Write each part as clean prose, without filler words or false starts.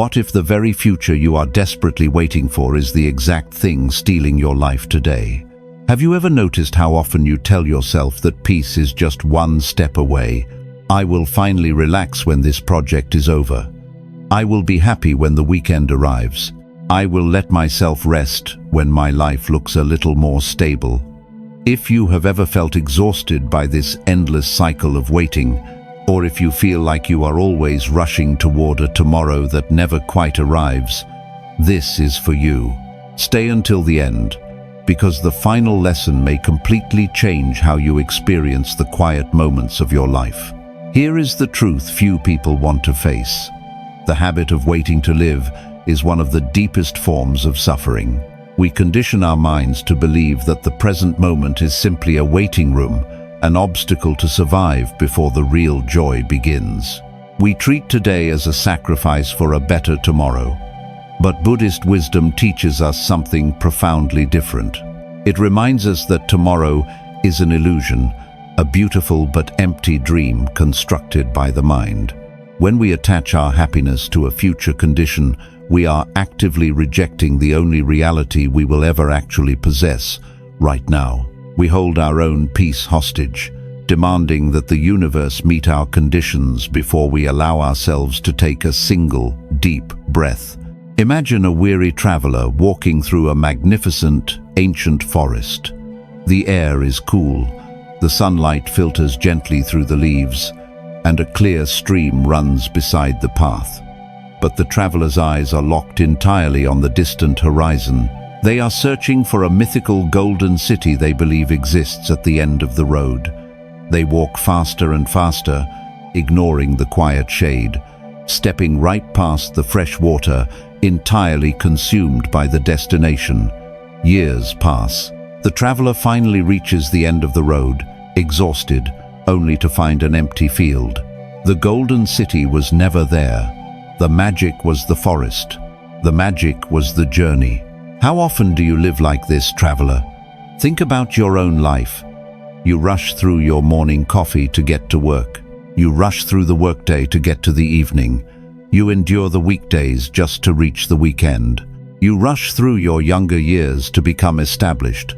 What if the very future you are desperately waiting for is the exact thing stealing your life today? Have you ever noticed how often you tell yourself that peace is just one step away? I will finally relax when this project is over. I will be happy when the weekend arrives. I will let myself rest when my life looks a little more stable. If you have ever felt exhausted by this endless cycle of waiting, or if you feel like you are always rushing toward a tomorrow that never quite arrives, this is for you. Stay until the end, because the final lesson may completely change how you experience the quiet moments of your life. Here is the truth few people want to face. The habit of waiting to live is one of the deepest forms of suffering. We condition our minds to believe that the present moment is simply a waiting room, an obstacle to survive before the real joy begins. We treat today as a sacrifice for a better tomorrow. But Buddhist wisdom teaches us something profoundly different. It reminds us that tomorrow is an illusion, a beautiful but empty dream constructed by the mind. When we attach our happiness to a future condition, we are actively rejecting the only reality we will ever actually possess right now. We hold our own peace hostage, demanding that the universe meet our conditions before we allow ourselves to take a single, deep breath. Imagine a weary traveler walking through a magnificent, ancient forest. The air is cool, the sunlight filters gently through the leaves, and a clear stream runs beside the path. But the traveler's eyes are locked entirely on the distant horizon. They are searching for a mythical golden city they believe exists at the end of the road. They walk faster and faster, ignoring the quiet shade, stepping right past the fresh water, entirely consumed by the destination. Years pass. The traveler finally reaches the end of the road, exhausted, only to find an empty field. The golden city was never there. The magic was the forest. The magic was the journey. How often do you live like this, traveler? Think about your own life. You rush through your morning coffee to get to work. You rush through the workday to get to the evening. You endure the weekdays just to reach the weekend. You rush through your younger years to become established,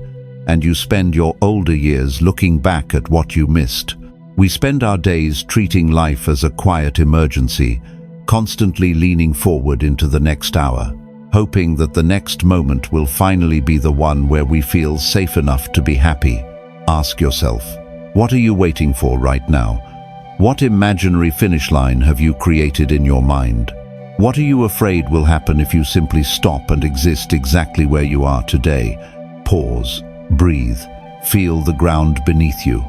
and you spend your older years looking back at what you missed. We spend our days treating life as a quiet emergency, constantly leaning forward into the next hour, hoping that the next moment will finally be the one where we feel safe enough to be happy. Ask yourself, what are you waiting for right now? What imaginary finish line have you created in your mind? What are you afraid will happen if you simply stop and exist exactly where you are today? Pause, breathe, feel the ground beneath you.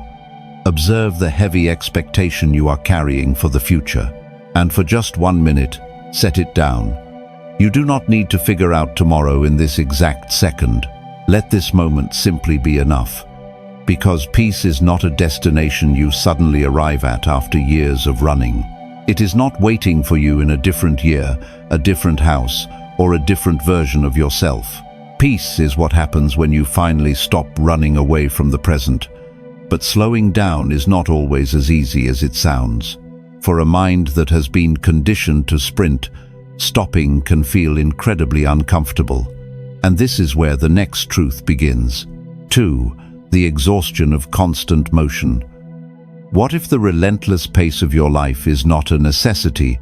Observe the heavy expectation you are carrying for the future. And for just 1 minute, set it down. You do not need to figure out tomorrow in this exact second. Let this moment simply be enough. Because peace is not a destination you suddenly arrive at after years of running. It is not waiting for you in a different year, a different house, or a different version of yourself. Peace is what happens when you finally stop running away from the present. But slowing down is not always as easy as it sounds. For a mind that has been conditioned to sprint, stopping can feel incredibly uncomfortable. And this is where the next truth begins. 2. The exhaustion of constant motion. What if the relentless pace of your life is not a necessity,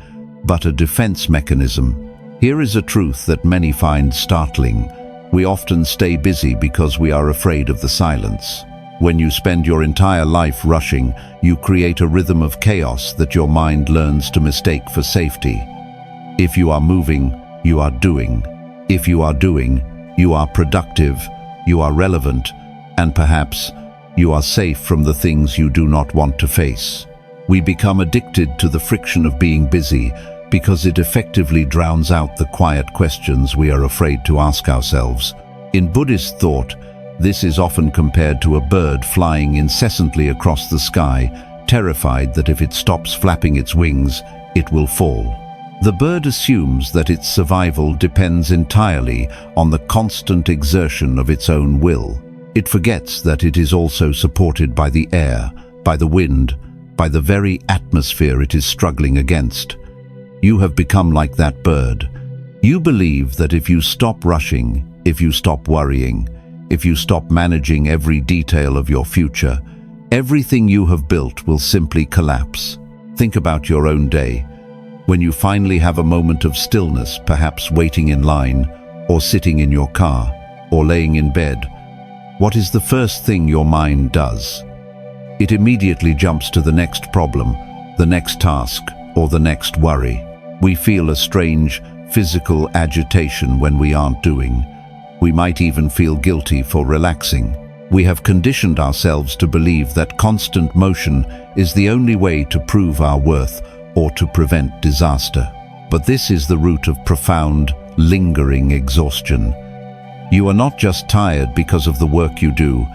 but a defense mechanism? Here is a truth that many find startling. We often stay busy because we are afraid of the silence. When you spend your entire life rushing, you create a rhythm of chaos that your mind learns to mistake for safety. If you are moving, you are doing. If you are doing, you are productive, you are relevant, and perhaps you are safe from the things you do not want to face. We become addicted to the friction of being busy because it effectively drowns out the quiet questions we are afraid to ask ourselves. In Buddhist thought, this is often compared to a bird flying incessantly across the sky, terrified that if it stops flapping its wings, it will fall. The bird assumes that its survival depends entirely on the constant exertion of its own will. It forgets that it is also supported by the air, by the wind, by the very atmosphere it is struggling against. You have become like that bird. You believe that if you stop rushing, if you stop worrying, if you stop managing every detail of your future, everything you have built will simply collapse. Think about your own day. When you finally have a moment of stillness, perhaps waiting in line, or sitting in your car, or laying in bed, what is the first thing your mind does? It immediately jumps to the next problem, the next task, or the next worry. We feel a strange, physical agitation when we aren't doing. We might even feel guilty for relaxing. We have conditioned ourselves to believe that constant motion is the only way to prove our worth or to prevent disaster. But this is the root of profound, lingering exhaustion. You are not just tired because of the work you do.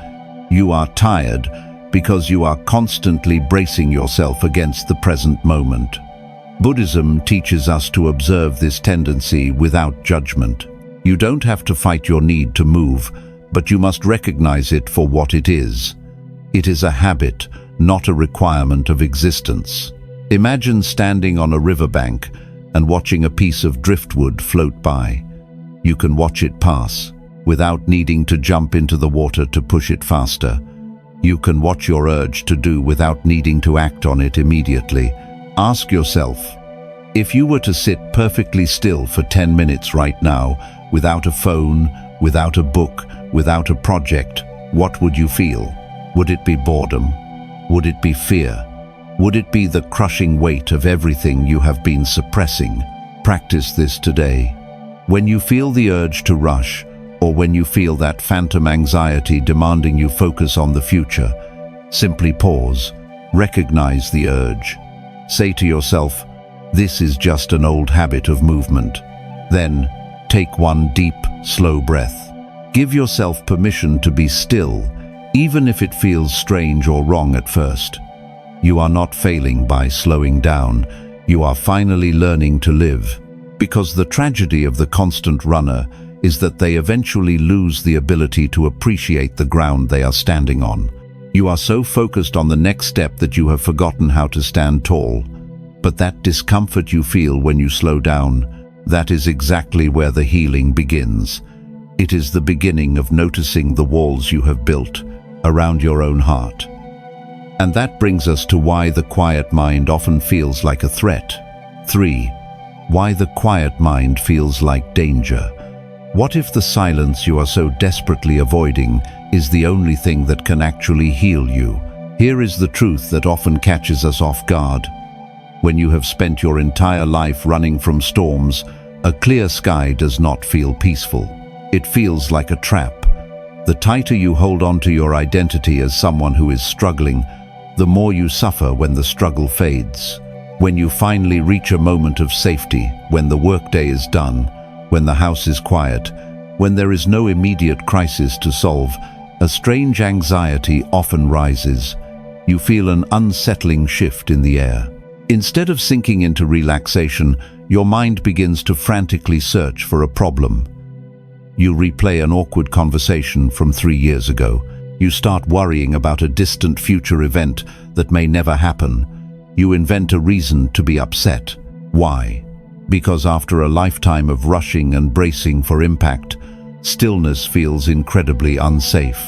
You are tired because you are constantly bracing yourself against the present moment. Buddhism teaches us to observe this tendency without judgment. You don't have to fight your need to move, but you must recognize it for what it is. It is a habit, not a requirement of existence. Imagine standing on a riverbank and watching a piece of driftwood float by. You can watch it pass, without needing to jump into the water to push it faster. You can watch your urge to do without needing to act on it immediately. Ask yourself, if you were to sit perfectly still for 10 minutes right now, without a phone, without a book, without a project, what would you feel? Would it be boredom? Would it be fear? Would it be the crushing weight of everything you have been suppressing? Practice this today. When you feel the urge to rush, or when you feel that phantom anxiety demanding you focus on the future, simply pause, recognize the urge. Say to yourself, this is just an old habit of movement. Then, take one deep, slow breath. Give yourself permission to be still, even if it feels strange or wrong at first. You are not failing by slowing down. You are finally learning to live. Because the tragedy of the constant runner is that they eventually lose the ability to appreciate the ground they are standing on. You are so focused on the next step that you have forgotten how to stand tall. But that discomfort you feel when you slow down, that is exactly where the healing begins. It is the beginning of noticing the walls you have built around your own heart. And that brings us to why the quiet mind often feels like a threat. 3. Why the quiet mind feels like danger. What if the silence you are so desperately avoiding is the only thing that can actually heal you? Here is the truth that often catches us off guard. When you have spent your entire life running from storms, a clear sky does not feel peaceful. It feels like a trap. The tighter you hold on to your identity as someone who is struggling, the more you suffer when the struggle fades. When you finally reach a moment of safety, when the workday is done, when the house is quiet, when there is no immediate crisis to solve, a strange anxiety often rises. You feel an unsettling shift in the air. Instead of sinking into relaxation, your mind begins to frantically search for a problem. You replay an awkward conversation from 3 years ago. You start worrying about a distant future event that may never happen. You invent a reason to be upset. Why? Because after a lifetime of rushing and bracing for impact, stillness feels incredibly unsafe.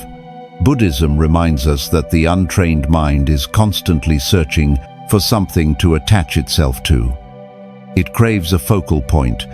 Buddhism reminds us that the untrained mind is constantly searching for something to attach itself to. It craves a focal point,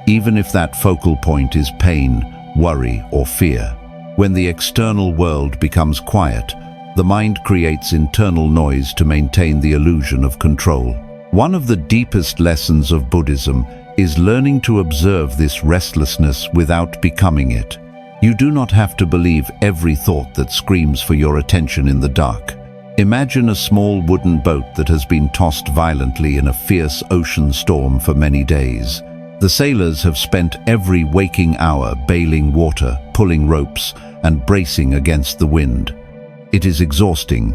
even if that focal point is pain, worry, or fear. When the external world becomes quiet, the mind creates internal noise to maintain the illusion of control. One of the deepest lessons of Buddhism is learning to observe this restlessness without becoming it. You do not have to believe every thought that screams for your attention in the dark. Imagine a small wooden boat that has been tossed violently in a fierce ocean storm for many days. The sailors have spent every waking hour bailing water, pulling ropes, and bracing against the wind. It is exhausting,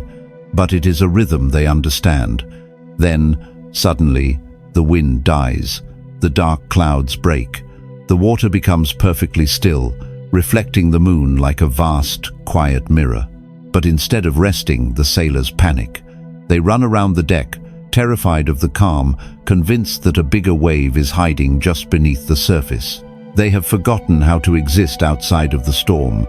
but it is a rhythm they understand. Then, suddenly, the wind dies. The dark clouds break. The water becomes perfectly still, reflecting the moon like a vast, quiet mirror. But instead of resting, the sailors panic. They run around the deck, terrified of the calm, convinced that a bigger wave is hiding just beneath the surface. They have forgotten how to exist outside of the storm.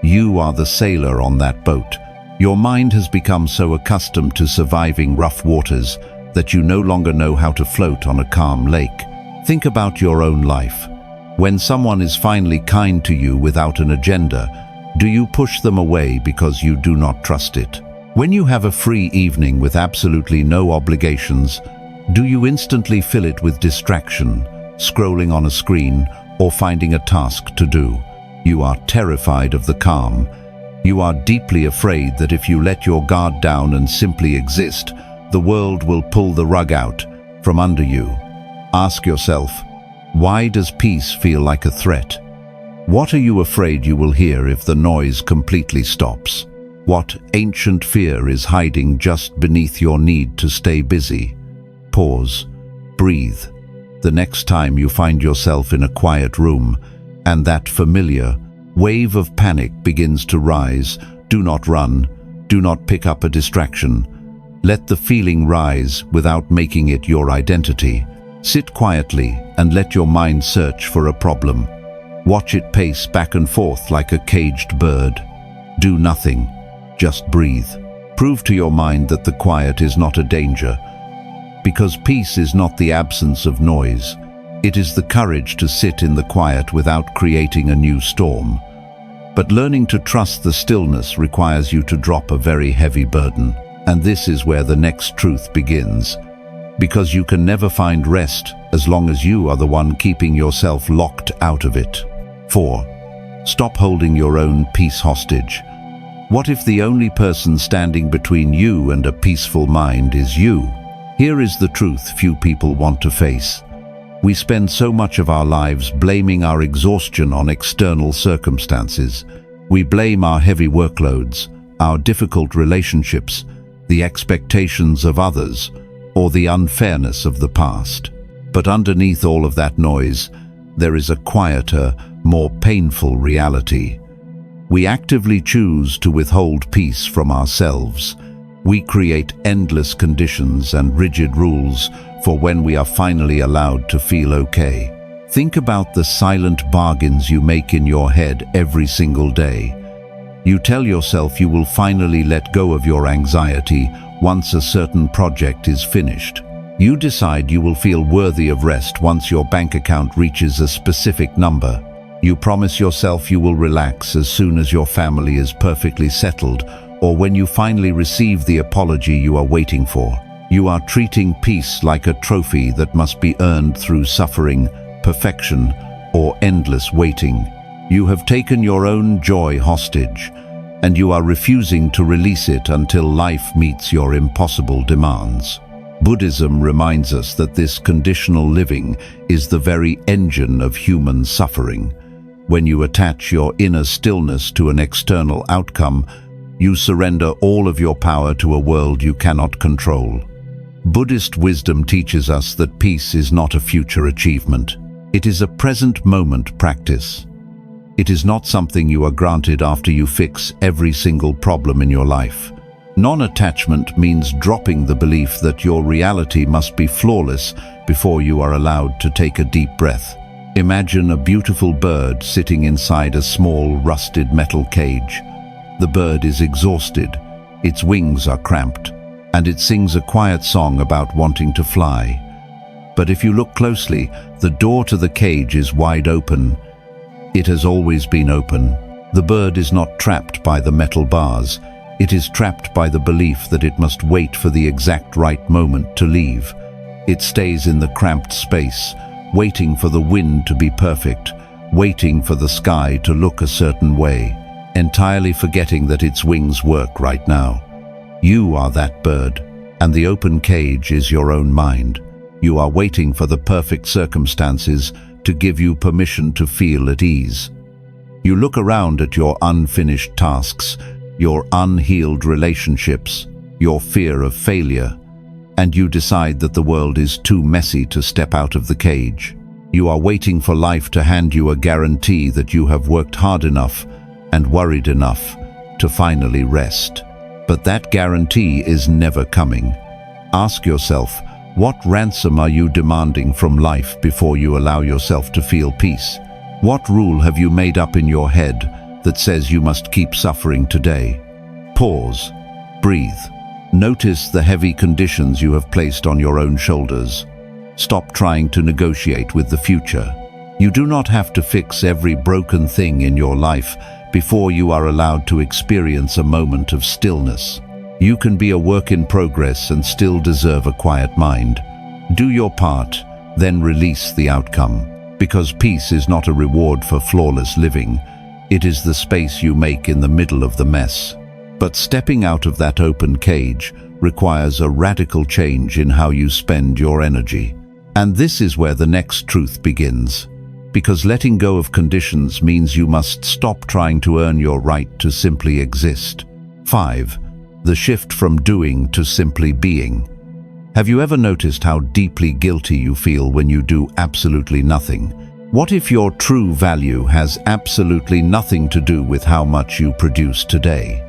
You are the sailor on that boat. Your mind has become so accustomed to surviving rough waters that you no longer know how to float on a calm lake. Think about your own life. When someone is finally kind to you without an agenda, do you push them away because you do not trust it? When you have a free evening with absolutely no obligations, do you instantly fill it with distraction, scrolling on a screen, or finding a task to do? You are terrified of the calm. You are deeply afraid that if you let your guard down and simply exist, the world will pull the rug out from under you. Ask yourself, why does peace feel like a threat? What are you afraid you will hear if the noise completely stops? What ancient fear is hiding just beneath your need to stay busy? Pause. Breathe. The next time you find yourself in a quiet room and that familiar wave of panic begins to rise, do not run, do not pick up a distraction. Let the feeling rise without making it your identity. Sit quietly and let your mind search for a problem. Watch it pace back and forth like a caged bird. Do nothing, just breathe. Prove to your mind that the quiet is not a danger, because peace is not the absence of noise. It is the courage to sit in the quiet without creating a new storm. But learning to trust the stillness requires you to drop a very heavy burden. And this is where the next truth begins. Because you can never find rest as long as you are the one keeping yourself locked out of it. 4. Stop holding your own peace hostage. What if the only person standing between you and a peaceful mind is you? Here is the truth few people want to face. We spend so much of our lives blaming our exhaustion on external circumstances. We blame our heavy workloads, our difficult relationships, the expectations of others, or the unfairness of the past. But underneath all of that noise, there is a quieter, more painful reality. We actively choose to withhold peace from ourselves. We create endless conditions and rigid rules for when we are finally allowed to feel okay. Think about the silent bargains you make in your head every single day. You tell yourself you will finally let go of your anxiety once a certain project is finished. You decide you will feel worthy of rest once your bank account reaches a specific number. You promise yourself you will relax as soon as your family is perfectly settled, or when you finally receive the apology you are waiting for. You are treating peace like a trophy that must be earned through suffering, perfection, or endless waiting. You have taken your own joy hostage, and you are refusing to release it until life meets your impossible demands. Buddhism reminds us that this conditional living is the very engine of human suffering. When you attach your inner stillness to an external outcome, you surrender all of your power to a world you cannot control. Buddhist wisdom teaches us that peace is not a future achievement. It is a present moment practice. It is not something you are granted after you fix every single problem in your life. Non-attachment means dropping the belief that your reality must be flawless before you are allowed to take a deep breath. Imagine a beautiful bird sitting inside a small, rusted metal cage. The bird is exhausted, its wings are cramped, and it sings a quiet song about wanting to fly. But if you look closely, the door to the cage is wide open. It has always been open. The bird is not trapped by the metal bars. It is trapped by the belief that it must wait for the exact right moment to leave. It stays in the cramped space, waiting for the wind to be perfect, waiting for the sky to look a certain way, entirely forgetting that its wings work right now. You are that bird, and the open cage is your own mind. You are waiting for the perfect circumstances to give you permission to feel at ease. You look around at your unfinished tasks, your unhealed relationships, your fear of failure, and you decide that the world is too messy to step out of the cage. You are waiting for life to hand you a guarantee that you have worked hard enough and worried enough to finally rest. But that guarantee is never coming. Ask yourself, what ransom are you demanding from life before you allow yourself to feel peace? What rule have you made up in your head that says you must keep suffering today? Pause. Breathe. Notice the heavy conditions you have placed on your own shoulders. Stop trying to negotiate with the future. You do not have to fix every broken thing in your life before you are allowed to experience a moment of stillness. You can be a work in progress and still deserve a quiet mind. Do your part, then release the outcome. Because peace is not a reward for flawless living. It is the space you make in the middle of the mess. But stepping out of that open cage requires a radical change in how you spend your energy. And this is where the next truth begins. Because letting go of conditions means you must stop trying to earn your right to simply exist. 5. The shift from doing to simply being. Have you ever noticed how deeply guilty you feel when you do absolutely nothing? What if your true value has absolutely nothing to do with how much you produce today?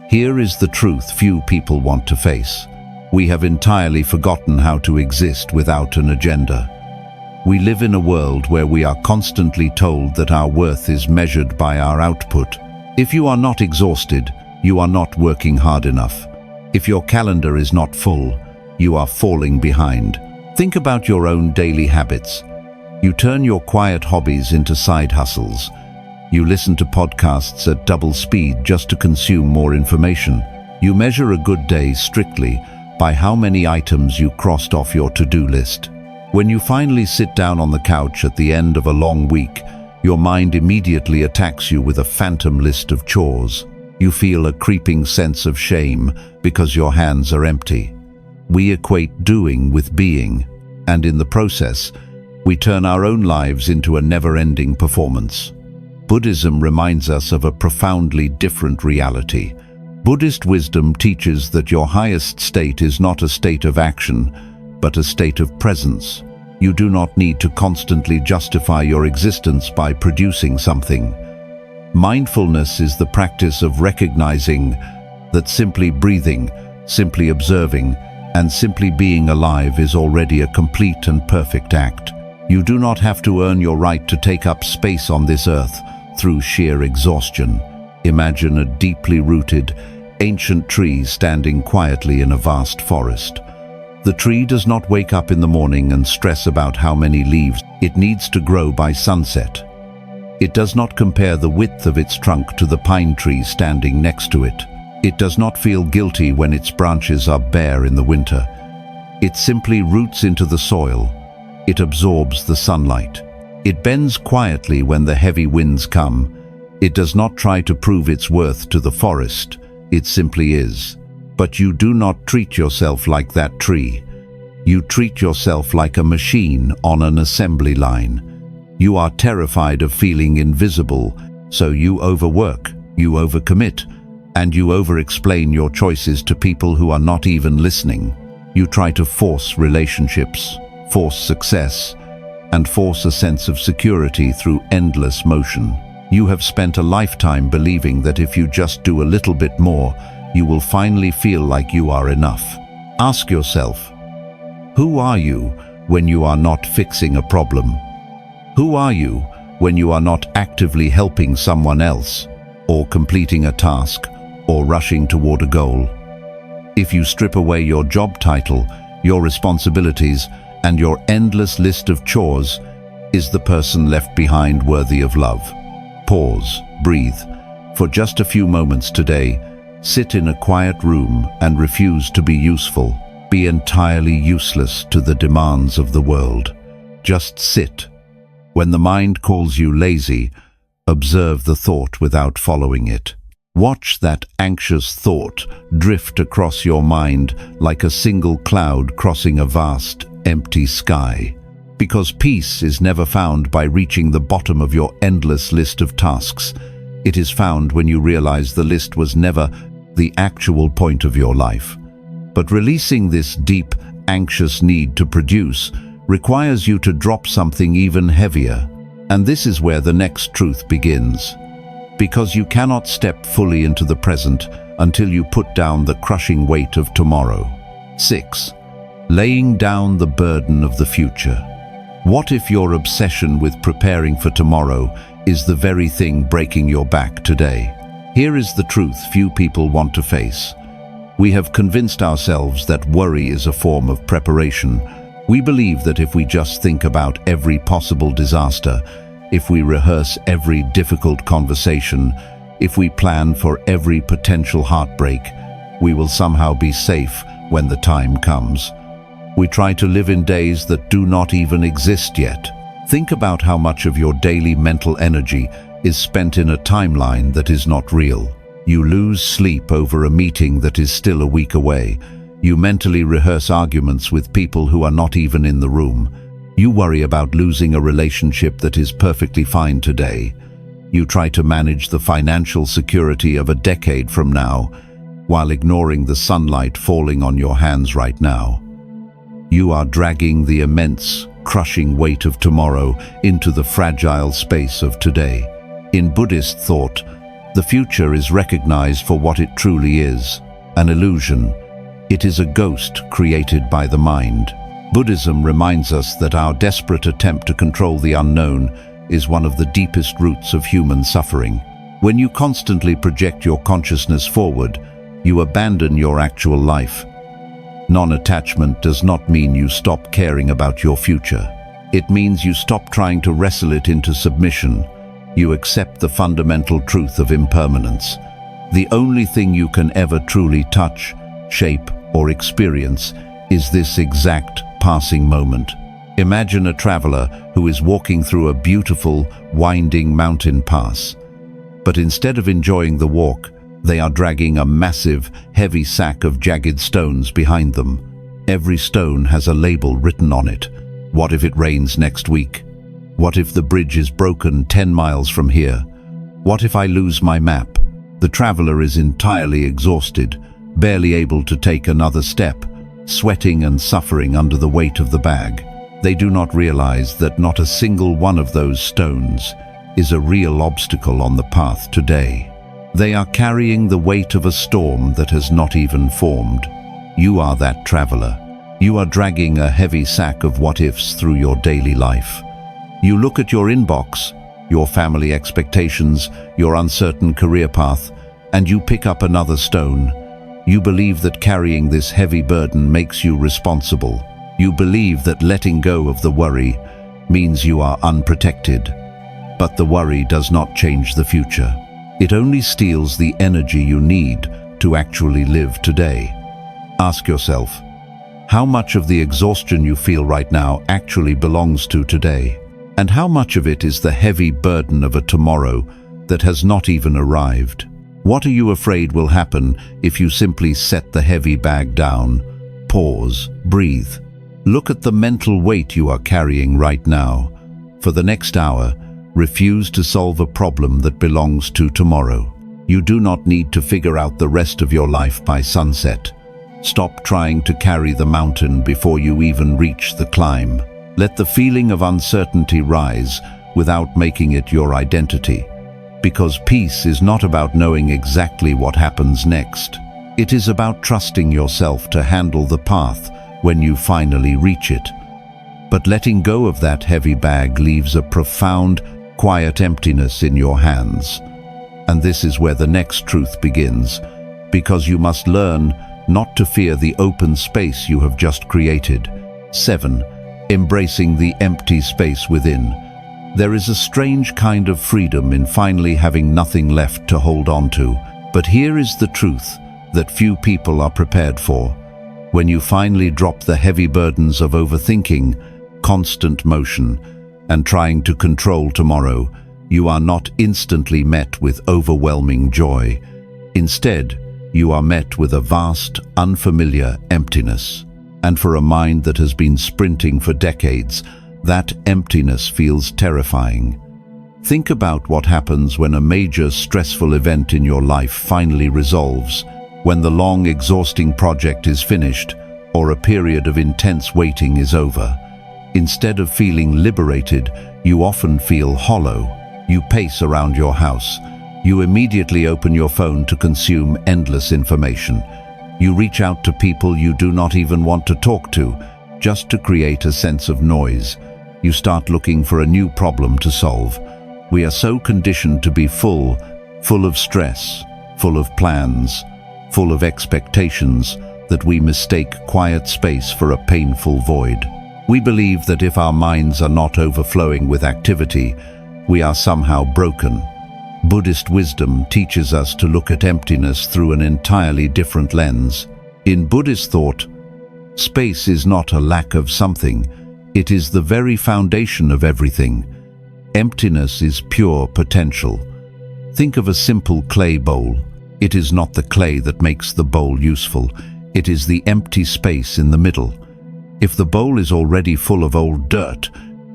Here is the truth few people want to face. We have entirely forgotten how to exist without an agenda. We live in a world where we are constantly told that our worth is measured by our output. If you are not exhausted, you are not working hard enough. If your calendar is not full, you are falling behind. Think about your own daily habits. You turn your quiet hobbies into side hustles. You listen to podcasts at double speed just to consume more information. You measure a good day strictly by how many items you crossed off your to-do list. When you finally sit down on the couch at the end of a long week, your mind immediately attacks you with a phantom list of chores. You feel a creeping sense of shame because your hands are empty. We equate doing with being, and in the process, we turn our own lives into a never-ending performance. Buddhism reminds us of a profoundly different reality. Buddhist wisdom teaches that your highest state is not a state of action, but a state of presence. You do not need to constantly justify your existence by producing something. Mindfulness is the practice of recognizing that simply breathing, simply observing, and simply being alive is already a complete and perfect act. You do not have to earn your right to take up space on this earth through sheer exhaustion. Imagine a deeply rooted, ancient tree standing quietly in a vast forest. The tree does not wake up in the morning and stress about how many leaves it needs to grow by sunset. It does not compare the width of its trunk to the pine tree standing next to it. It does not feel guilty when its branches are bare in the winter. It simply roots into the soil. It absorbs the sunlight. It bends quietly when the heavy winds come. It does not try to prove its worth to the forest. It simply is. But you do not treat yourself like that tree. You treat yourself like a machine on an assembly line. You are terrified of feeling invisible, so you overwork, you overcommit, and you over-explain your choices to people who are not even listening. You try to force relationships, force success, and force a sense of security through endless motion. You have spent a lifetime believing that if you just do a little bit more, you will finally feel like you are enough. Ask yourself, who are you when you are not fixing a problem? Who are you when you are not actively helping someone else, or completing a task, or rushing toward a goal? If you strip away your job title, your responsibilities, and your endless list of chores, is the person left behind worthy of love? Pause, breathe. For just a few moments today, sit in a quiet room and refuse to be useful. Be entirely useless to the demands of the world. Just sit. When the mind calls you lazy, observe the thought without following it. Watch that anxious thought drift across your mind like a single cloud crossing a vast, empty sky. Because peace is never found by reaching the bottom of your endless list of tasks. It is found when you realize the list was never the actual point of your life. But releasing this deep, anxious need to produce requires you to drop something even heavier. And this is where the next truth begins. Because you cannot step fully into the present until you put down the crushing weight of tomorrow. 6. laying down the burden of the future. What if your obsession with preparing for tomorrow is the very thing breaking your back today? Here is the truth few people want to face. We have convinced ourselves that worry is a form of preparation. We believe that if we just think about every possible disaster, if we rehearse every difficult conversation, if we plan for every potential heartbreak, we will somehow be safe when the time comes. We try to live in days that do not even exist yet. Think about how much of your daily mental energy is spent in a timeline that is not real. You lose sleep over a meeting that is still a week away. You mentally rehearse arguments with people who are not even in the room. You worry about losing a relationship that is perfectly fine today. You try to manage the financial security of a decade from now, while ignoring the sunlight falling on your hands right now. You are dragging the immense, crushing weight of tomorrow into the fragile space of today. In Buddhist thought, the future is recognized for what it truly is, an illusion. It is a ghost created by the mind. Buddhism reminds us that our desperate attempt to control the unknown is one of the deepest roots of human suffering. When you constantly project your consciousness forward, you abandon your actual life. Non-attachment does not mean you stop caring about your future. It means you stop trying to wrestle it into submission. You accept the fundamental truth of impermanence. The only thing you can ever truly touch, shape, or experience is this exact passing moment. Imagine a traveler who is walking through a beautiful, winding mountain pass. But instead of enjoying the walk, they are dragging a massive, heavy sack of jagged stones behind them. Every stone has a label written on it. What if it rains next week? What if the bridge is broken 10 miles from here? What if I lose my map? The traveler is entirely exhausted, barely able to take another step, sweating and suffering under the weight of the bag. They do not realize that not a single one of those stones is a real obstacle on the path today. They are carrying the weight of a storm that has not even formed. You are that traveler. You are dragging a heavy sack of what-ifs through your daily life. You look at your inbox, your family expectations, your uncertain career path, and you pick up another stone. You believe that carrying this heavy burden makes you responsible. You believe that letting go of the worry means you are unprotected. But the worry does not change the future. It only steals the energy you need to actually live today. Ask yourself, how much of the exhaustion you feel right now actually belongs to today? And how much of it is the heavy burden of a tomorrow that has not even arrived? What are you afraid will happen if you simply set the heavy bag down, pause, breathe? Look at the mental weight you are carrying right now. For the next hour, refuse to solve a problem that belongs to tomorrow. You do not need to figure out the rest of your life by sunset. Stop trying to carry the mountain before you even reach the climb. Let the feeling of uncertainty rise without making it your identity. Because peace is not about knowing exactly what happens next. It is about trusting yourself to handle the path when you finally reach it. But letting go of that heavy bag leaves a profound, quiet emptiness in your hands. And this is where the next truth begins, because you must learn not to fear the open space you have just created. 7. Embracing the empty space within. There is a strange kind of freedom in finally having nothing left to hold on to. But here is the truth that few people are prepared for. When you finally drop the heavy burdens of overthinking, constant motion, and trying to control tomorrow, you are not instantly met with overwhelming joy. Instead, you are met with a vast, unfamiliar emptiness. And for a mind that has been sprinting for decades, that emptiness feels terrifying. Think about what happens when a major stressful event in your life finally resolves, when the long, exhausting project is finished, or a period of intense waiting is over. Instead of feeling liberated, you often feel hollow. You pace around your house. You immediately open your phone to consume endless information. You reach out to people you do not even want to talk to, just to create a sense of noise. You start looking for a new problem to solve. We are so conditioned to be full of stress, full of plans, full of expectations, that we mistake quiet space for a painful void. We believe that if our minds are not overflowing with activity, we are somehow broken. Buddhist wisdom teaches us to look at emptiness through an entirely different lens. In Buddhist thought, space is not a lack of something, it is the very foundation of everything. Emptiness is pure potential. Think of a simple clay bowl. It is not the clay that makes the bowl useful, it is the empty space in the middle. If the bowl is already full of old dirt,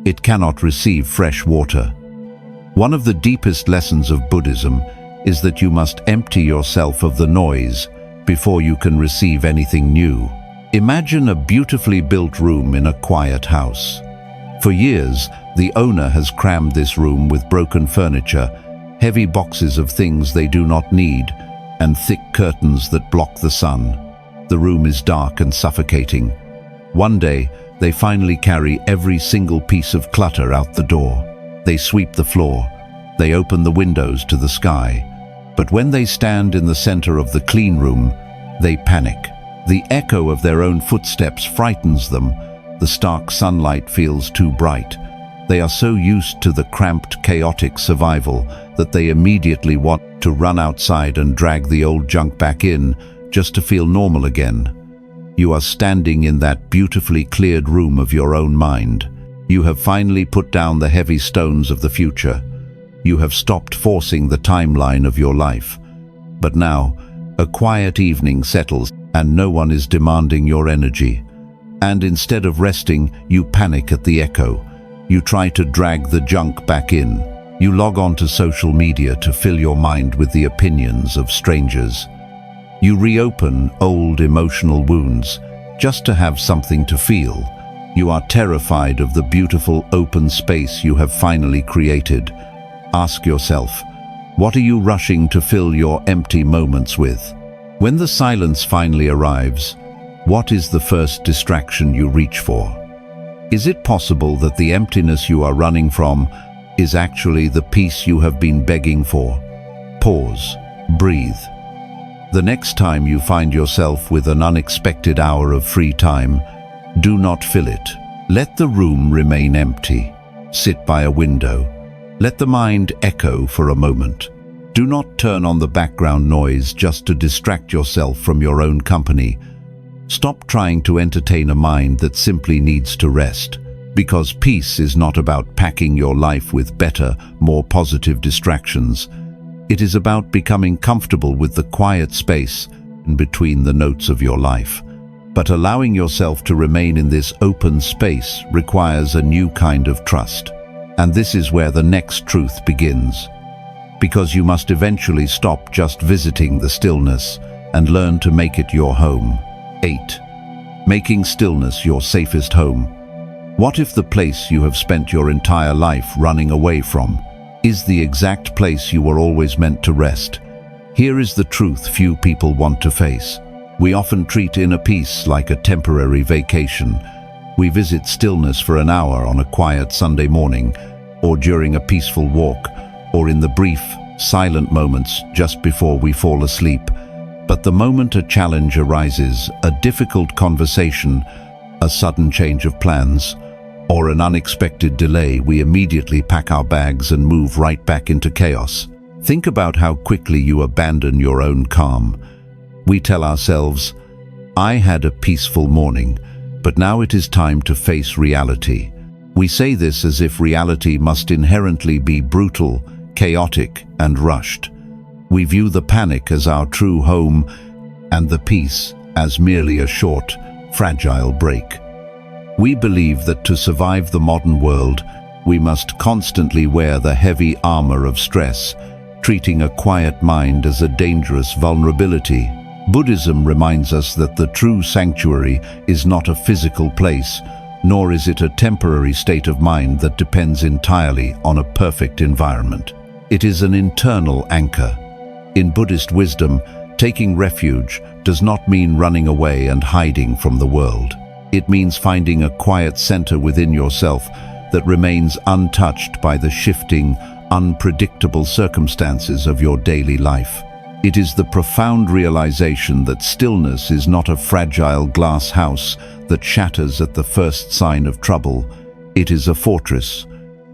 it cannot receive fresh water. One of the deepest lessons of Buddhism is that you must empty yourself of the noise before you can receive anything new. Imagine a beautifully built room in a quiet house. For years, the owner has crammed this room with broken furniture, heavy boxes of things they do not need, and thick curtains that block the sun. The room is dark and suffocating. One day, they finally carry every single piece of clutter out the door. They sweep the floor. They open the windows to the sky. But when they stand in the center of the clean room, they panic. The echo of their own footsteps frightens them. The stark sunlight feels too bright. They are so used to the cramped, chaotic survival that they immediately want to run outside and drag the old junk back in just to feel normal again. You are standing in that beautifully cleared room of your own mind. You have finally put down the heavy stones of the future. You have stopped forcing the timeline of your life. But now, a quiet evening settles and no one is demanding your energy. And instead of resting, you panic at the echo. You try to drag the junk back in. You log on to social media to fill your mind with the opinions of strangers. You reopen old emotional wounds just to have something to feel. You are terrified of the beautiful open space you have finally created. Ask yourself, what are you rushing to fill your empty moments with? When the silence finally arrives, what is the first distraction you reach for? Is it possible that the emptiness you are running from is actually the peace you have been begging for? Pause. Breathe. The next time you find yourself with an unexpected hour of free time, do not fill it. Let the room remain empty. Sit by a window. Let the mind echo for a moment. Do not turn on the background noise just to distract yourself from your own company. Stop trying to entertain a mind that simply needs to rest, because peace is not about packing your life with better, more positive distractions. It is about becoming comfortable with the quiet space in between the notes of your life. But allowing yourself to remain in this open space requires a new kind of trust. And this is where the next truth begins. Because you must eventually stop just visiting the stillness and learn to make it your home. 8. Making stillness your safest home. What if the place you have spent your entire life running away from is the exact place you were always meant to rest? Here is the truth few people want to face. We often treat inner peace like a temporary vacation. We visit stillness for an hour on a quiet Sunday morning, or during a peaceful walk, or in the brief, silent moments just before we fall asleep. But the moment a challenge arises, a difficult conversation, a sudden change of plans, or an unexpected delay, we immediately pack our bags and move right back into chaos. Think about how quickly you abandon your own calm. We tell ourselves, I had a peaceful morning, but now it is time to face reality. We say this as if reality must inherently be brutal, chaotic, and rushed. We view the panic as our true home and the peace as merely a short, fragile break. We believe that to survive the modern world, we must constantly wear the heavy armor of stress, treating a quiet mind as a dangerous vulnerability. Buddhism reminds us that the true sanctuary is not a physical place, nor is it a temporary state of mind that depends entirely on a perfect environment. It is an internal anchor. In Buddhist wisdom, Taking refuge does not mean running away and hiding from the world. It means finding a quiet center within yourself that remains untouched by the shifting, unpredictable circumstances of your daily life. It is the profound realization that stillness is not a fragile glass house that shatters at the first sign of trouble. It is a fortress.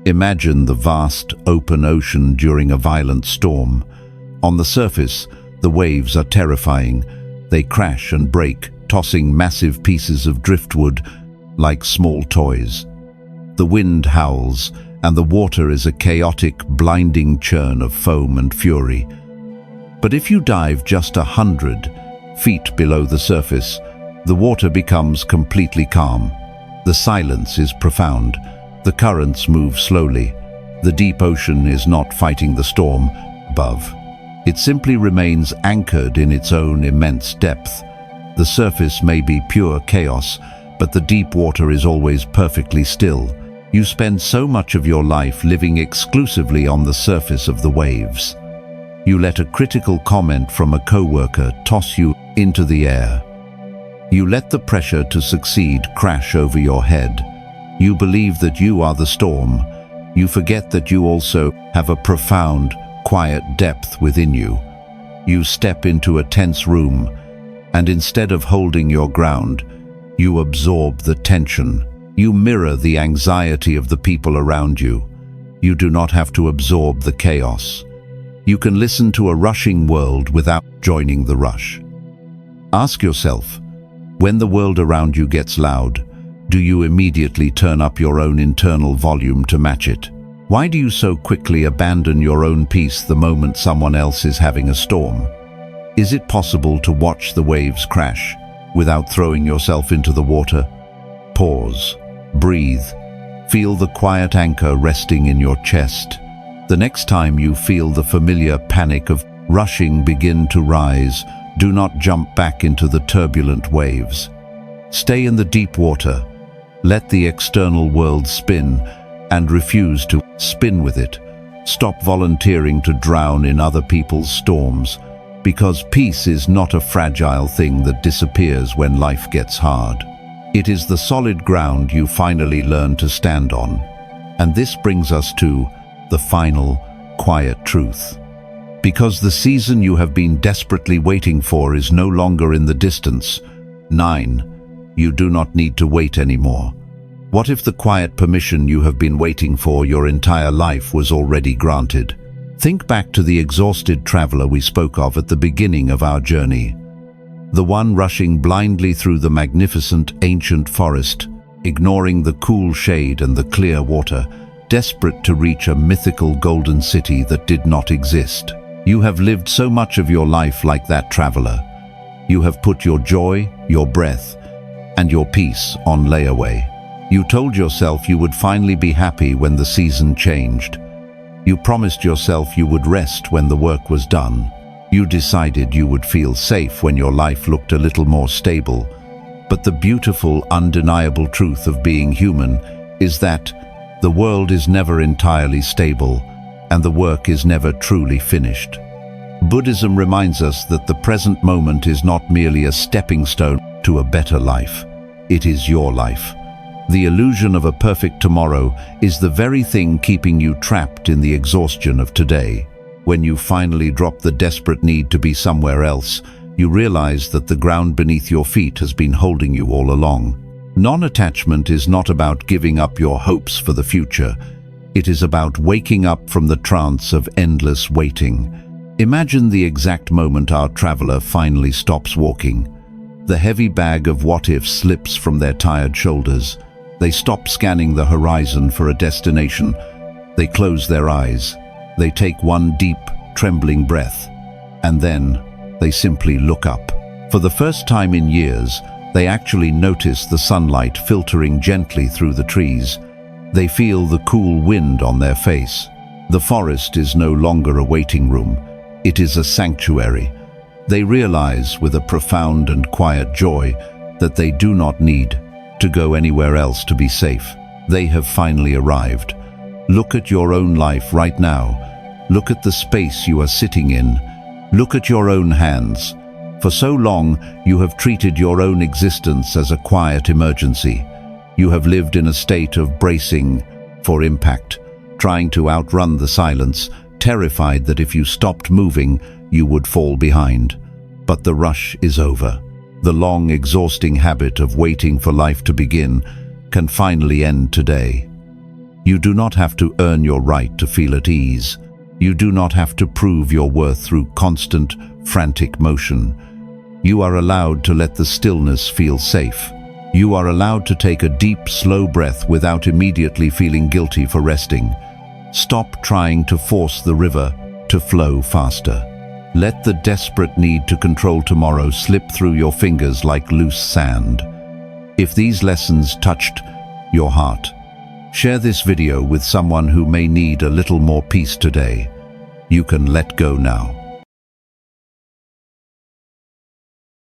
Imagine the vast, open ocean during a violent storm. On the surface, the waves are terrifying. They crash and break, tossing massive pieces of driftwood like small toys. The wind howls, and the water is a chaotic, blinding churn of foam and fury. But if you dive just 100 feet below the surface, the water becomes completely calm. The silence is profound. The currents move slowly. The deep ocean is not fighting the storm above. It simply remains anchored in its own immense depth. The surface may be pure chaos, but the deep water is always perfectly still. You spend so much of your life living exclusively on the surface of the waves. You let a critical comment from a coworker toss you into the air. You let the pressure to succeed crash over your head. You believe that you are the storm. You forget that you also have a profound, quiet depth within you. You step into a tense room, and instead of holding your ground, you absorb the tension. You mirror the anxiety of the people around you. You do not have to absorb the chaos. You can listen to a rushing world without joining the rush. Ask yourself, when the world around you gets loud, do you immediately turn up your own internal volume to match it? Why do you so quickly abandon your own peace the moment someone else is having a storm? Is it possible to watch the waves crash without throwing yourself into the water? Pause. Breathe. Feel the quiet anchor resting in your chest. The next time you feel the familiar panic of rushing begin to rise, do not jump back into the turbulent waves. Stay in the deep water. Let the external world spin and refuse to spin with it. Stop volunteering to drown in other people's storms, because peace is not a fragile thing that disappears when life gets hard. It is the solid ground you finally learn to stand on. And this brings us to the final, quiet truth. Because the season you have been desperately waiting for is no longer in the distance. 9. You do not need to wait anymore. What if the quiet permission you have been waiting for your entire life was already granted? Think back to the exhausted traveler we spoke of at the beginning of our journey. The one rushing blindly through the magnificent ancient forest, ignoring the cool shade and the clear water, desperate to reach a mythical golden city that did not exist. You have lived so much of your life like that traveler. You have put your joy, your breath, and your peace on layaway. You told yourself you would finally be happy when the season changed. You promised yourself you would rest when the work was done. You decided you would feel safe when your life looked a little more stable. But the beautiful, undeniable truth of being human is that the world is never entirely stable, and the work is never truly finished. Buddhism reminds us that the present moment is not merely a stepping stone to a better life. It is your life. The illusion of a perfect tomorrow is the very thing keeping you trapped in the exhaustion of today. When you finally drop the desperate need to be somewhere else, you realize that the ground beneath your feet has been holding you all along. Non-attachment is not about giving up your hopes for the future. It is about waking up from the trance of endless waiting. Imagine the exact moment our traveler finally stops walking. The heavy bag of what-ifs slips from their tired shoulders. They stop scanning the horizon for a destination. They close their eyes. They take one deep, trembling breath, and then they simply look up. For the first time in years, they actually notice the sunlight filtering gently through the trees. They feel the cool wind on their face. The forest is no longer a waiting room. It is a sanctuary. They realize with a profound and quiet joy that they do not need to go anywhere else to be safe. They have finally arrived. Look at your own life right now. Look at the space you are sitting in. Look at your own hands. For so long, you have treated your own existence as a quiet emergency. You have lived in a state of bracing for impact, trying to outrun the silence, terrified that if you stopped moving, you would fall behind. But the rush is over. The long, exhausting habit of waiting for life to begin can finally end today. You do not have to earn your right to feel at ease. You do not have to prove your worth through constant, frantic motion. You are allowed to let the stillness feel safe. You are allowed to take a deep, slow breath without immediately feeling guilty for resting. Stop trying to force the river to flow faster. Let the desperate need to control tomorrow slip through your fingers like loose sand. If these lessons touched your heart, share this video with someone who may need a little more peace today. You can let go now.